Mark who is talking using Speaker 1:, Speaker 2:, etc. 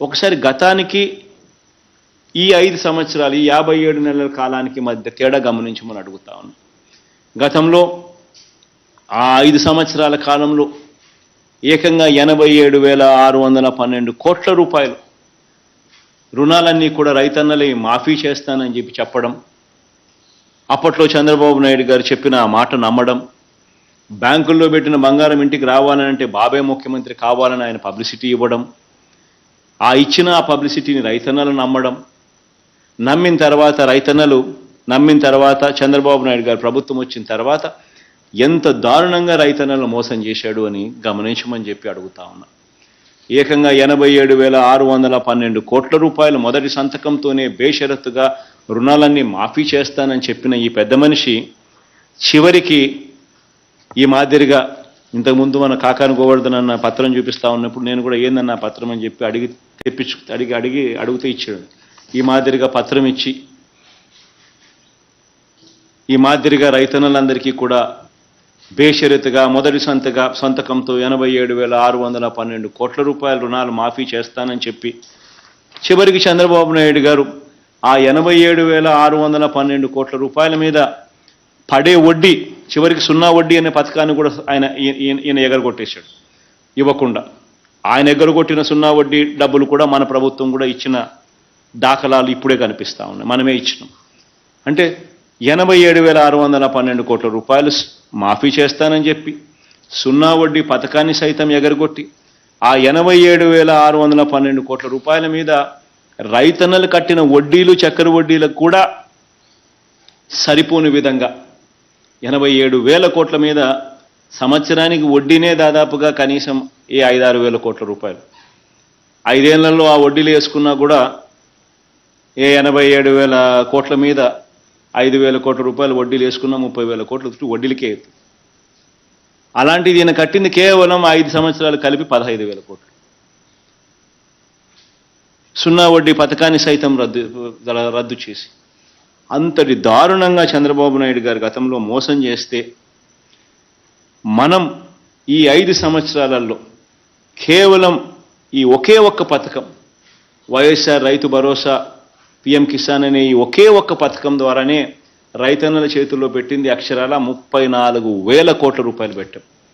Speaker 1: ఒకసారి గతానికి ఈ 5 సంవత్సరాలు ఈ 57 నెలల కాలానికి మధ్య తేడా గమనించమని అడుగుతా ఉన్నాను. గతంలో ఆ 5 సంవత్సరాల కాలంలో ఏకంగా 87,612 కోట్ల రూపాయలు రుణాలన్నీ కూడా రైతన్నలే మాఫీ చేస్తానని చెప్పడం, అప్పట్లో చంద్రబాబు నాయుడు గారు చెప్పిన ఆ మాట నమ్మడం, బ్యాంకుల్లో పెట్టిన బంగారం ఇంటికి రావాలంటే బాబే ముఖ్యమంత్రి కావాలని ఆయన పబ్లిసిటీ ఇవ్వడం, ఆ ఇచ్చిన ఆ పబ్లిసిటీని రైతన్నలు నమ్మిన తర్వాత చంద్రబాబు నాయుడు గారు ప్రభుత్వం వచ్చిన తర్వాత ఎంత దారుణంగా రైతన్నలు మోసం చేశాడు అని గమనించమని చెప్పి అడుగుతా ఉన్నా. ఏకంగా 87,612 కోట్ల రూపాయలు మొదటి సంతకంతోనే బేషరతుగా రుణాలన్నీ మాఫీ చేస్తానని చెప్పిన ఈ పెద్ద మనిషి చివరికి ఈ మాదిరిగా ఇంతకుముందు మన కాకాని గోవర్ధన్ అన్న పత్రం చూపిస్తా ఉన్నప్పుడు నేను కూడా ఏందన్న పత్రం అని చెప్పి అడిగితే ఇచ్చాడు. ఈ మాదిరిగా పత్రం ఇచ్చి ఈ మాదిరిగా రైతన్నలందరికీ కూడా బేషరతుగా మొదటి సంతకంతో 87,612 కోట్ల రూపాయల రుణాలు మాఫీ చేస్తానని చెప్పి చివరికి చంద్రబాబు నాయుడు గారు ఆ 87,612 కోట్ల రూపాయల మీద పడే వడ్డీ చివరికి 0 వడ్డీ అనే పథకాన్ని కూడా ఈయన ఎగరగొట్టేశాడు. ఇవ్వకుండా ఆయన ఎగరగొట్టిన 0 వడ్డీ డబ్బులు కూడా మన ప్రభుత్వం కూడా ఇచ్చిన దాఖలాలు ఇప్పుడే కనిపిస్తూ ఉన్నాయి. మనమే ఇచ్చినాం. అంటే 87,612 కోట్ల రూపాయలు మాఫీ చేస్తానని చెప్పి 0 వడ్డీ పథకాన్ని సైతం ఎగరగొట్టి ఆ 87,612 కోట్ల రూపాయల మీద రైతన్నలు కట్టిన వడ్డీలు చక్కెర వడ్డీలకు కూడా సరిపోని విధంగా 87,000 కోట్ల మీద సంవత్సరానికి వడ్డీనే దాదాపుగా కనీసం 5-6 వేల కోట్ల రూపాయలు. 5 ఏళ్లలో ఆ వడ్డీలు వేసుకున్నా కూడా 87,000 కోట్ల మీద 5,000 కోట్ల రూపాయలు వడ్డీలు వేసుకున్నా 30,000 కోట్ల వడ్డీలకే. అలాంటిది ఈయన కట్టింది కేవలం 5 సంవత్సరాలు కలిపి 15,000 కోట్లు. 0 వడ్డీ పథకాన్ని సైతం రద్దు చేసి అంతటి దారుణంగా చంద్రబాబు నాయుడు గారు గతంలో మోసం చేస్తే మనం ఈ 5 సంవత్సరాలలో కేవలం ఈ ఒకే ఒక్క పథకం వైఎస్ఆర్ రైతు భరోసా పిఎం కిసాన్ అనే ఈ ఒకే ఒక్క పథకం ద్వారానే రైతన్నల చేతుల్లో పెట్టింది అక్షరాల 34,000 కోట్ల రూపాయలు పెట్టాం.